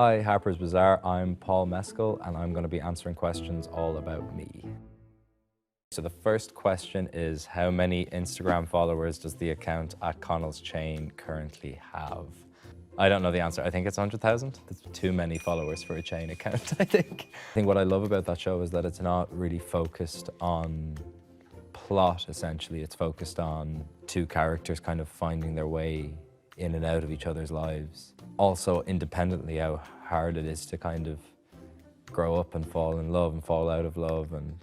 Hi, Harper's BAZAAR. I'm Paul Mescal, and I'm going to be answering questions all about me. So the first question is, how many Instagram followers does the account at Connell's Chain currently have? I don't know the answer. I think it's 100,000. That's too many followers for a chain account, I think. I think what I love about that show is that it's not really focused on plot, essentially. It's focused on two characters kind of finding their way in and out of each other's lives. Also, independently, how hard it is to kind of grow up and fall in love and fall out of love, and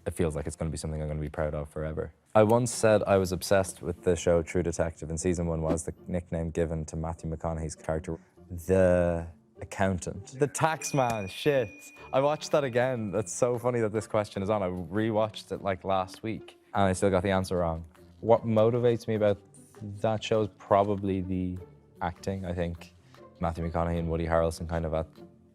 it feels like it's going to be something I'm going to be proud of forever. I once said I was obsessed with the show True Detective, and season 1 was the nickname given to Matthew McConaughey's character. The accountant. The tax man, shit. I watched that again. That's so funny that this question is on. I rewatched it like last week, and I still got the answer wrong. What motivates me about that show is probably the acting. I think Matthew McConaughey and Woody Harrelson kind of at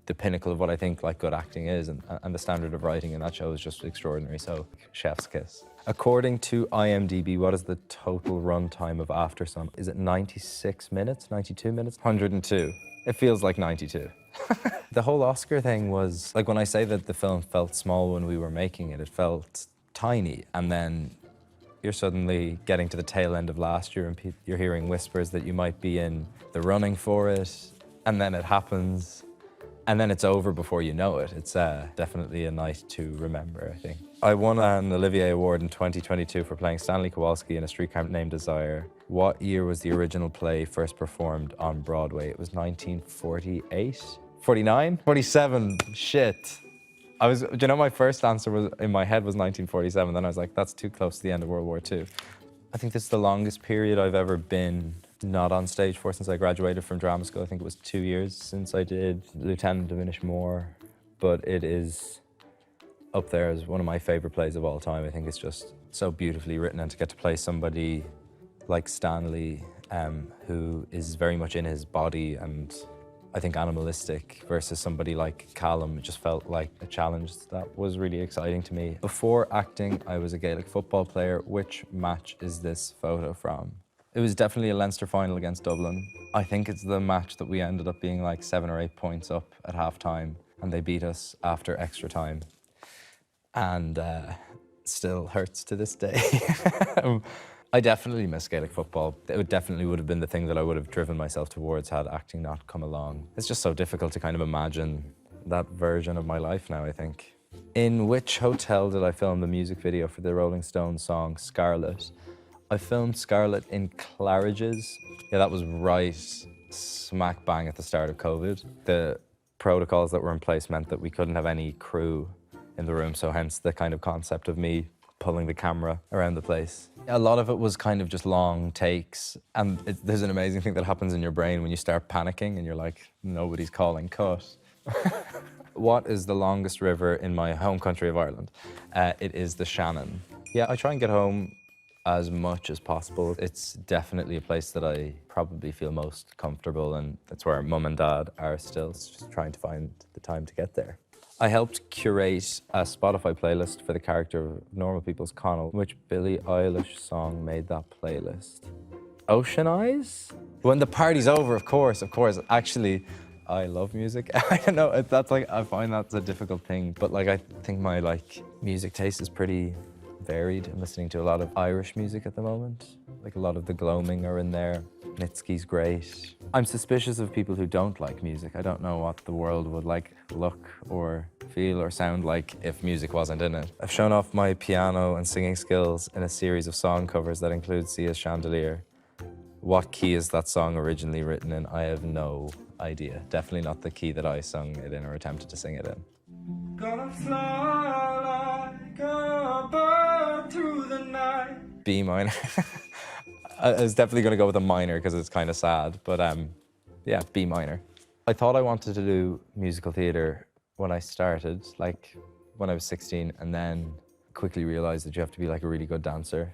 the pinnacle of what I think like good acting is, and the standard of writing in that show is just extraordinary, so chef's kiss. According to IMDb, what is the total runtime of After Sun? Is it 96 minutes, 92 minutes? 102. It feels like 92. The whole Oscar thing was, like when I say that the film felt small when we were making it, it felt tiny, and then you're suddenly getting to the tail end of last year and you're hearing whispers that you might be in the running for it, and then it happens, and then it's over before you know it. It's definitely a night to remember, I think. I won an Olivier Award in 2022 for playing Stanley Kowalski in A Streetcar Named Desire. What year was the original play first performed on Broadway? It was 1948? 49? 47, shit. Do you know, my first answer was, in my head, was 1947, then I was like, that's too close to the end of World War II. I think this is the longest period I've ever been not on stage for since I graduated from drama school. I think it was 2 years since I did Lieutenant Diminish More, but it is up there as one of my favorite plays of all time. I think it's just so beautifully written, and to get to play somebody like Stanley, who is very much in his body and I think animalistic, versus somebody like Callum, it just felt like a challenge that was really exciting to me. Before acting, I was a Gaelic football player. Which match is this photo from? It was definitely a Leinster final against Dublin. I think it's the match that we ended up being like 7 or 8 points up at half-time, and they beat us after extra time. And still hurts to this day. I definitely miss Gaelic football. It definitely would have been the thing that I would have driven myself towards had acting not come along. It's just so difficult to kind of imagine that version of my life now, I think. In which hotel did I film the music video for the Rolling Stones song Scarlet? I filmed Scarlet in Claridge's. Yeah, that was right smack bang at the start of COVID. The protocols that were in place meant that we couldn't have any crew in the room, so hence the kind of concept of me pulling the camera around the place. A lot of it was kind of just long takes, and there's an amazing thing that happens in your brain when you start panicking and you're like, nobody's calling cut. What is the longest river in my home country of Ireland? It is the Shannon. Yeah, I try and get home as much as possible. It's definitely a place that I probably feel most comfortable, and that's where mum and dad are still. It's just trying to find the time to get there. I helped curate a Spotify playlist for the character of Normal People's Connell. Which Billie Eilish song made that playlist? Ocean Eyes? When the party's over, of course. Actually, I love music. I don't know, that's like, I find that's a difficult thing, but like, I think my music taste is pretty varied. I'm listening to a lot of Irish music at the moment. Like a lot of the Gloaming are in there. Nitsky's great. I'm suspicious of people who don't like music. I don't know what the world would look or feel or sound like if music wasn't in it. I've shown off my piano and singing skills in a series of song covers that include Sia's Chandelier. What key is that song originally written in? I have no idea. Definitely not the key that I sung it in or attempted to sing it in. Gonna fly like a bird through the night. B minor. I was definitely going to go with a minor because it's kind of sad, but yeah, B minor. I thought I wanted to do musical theatre when I started, like when I was 16, and then quickly realised that you have to be like a really good dancer.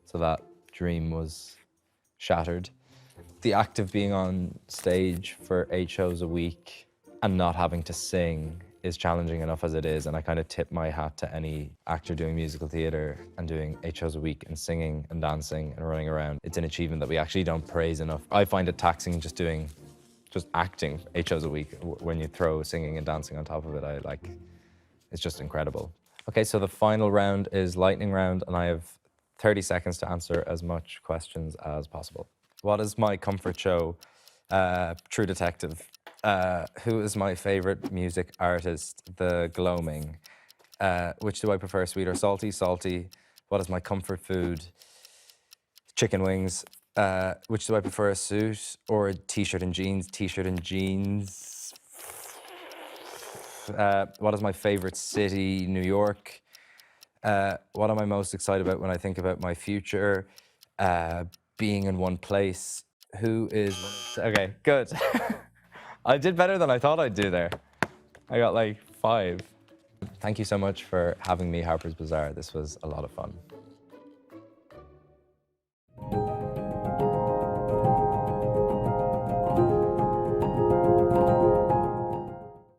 So that dream was shattered. The act of being on stage for 8 shows a week and not having to sing is challenging enough as it is, and I kind of tip my hat to any actor doing musical theatre and doing 8 shows a week and singing and dancing and running around. It's an achievement that we actually don't praise enough. I find it taxing just doing just acting 8 shows a week. When you throw singing and dancing on top of it, it's just incredible. Okay, so the final round is lightning round, and I have 30 seconds to answer as much questions as possible. What is my comfort show? True Detective. Who is my favorite music artist? The Gloaming. Which do I prefer, sweet or salty? Salty. What is my comfort food? Chicken wings. Which do I prefer, a suit or a t-shirt and jeans? T-shirt and jeans. What is my favorite city? New York. What am I most excited about when I think about my future? Being in one place. Who is... Okay, good. I did better than I thought I'd do there. I got like 5. Thank you so much for having me, Harper's BAZAAR. This was a lot of fun.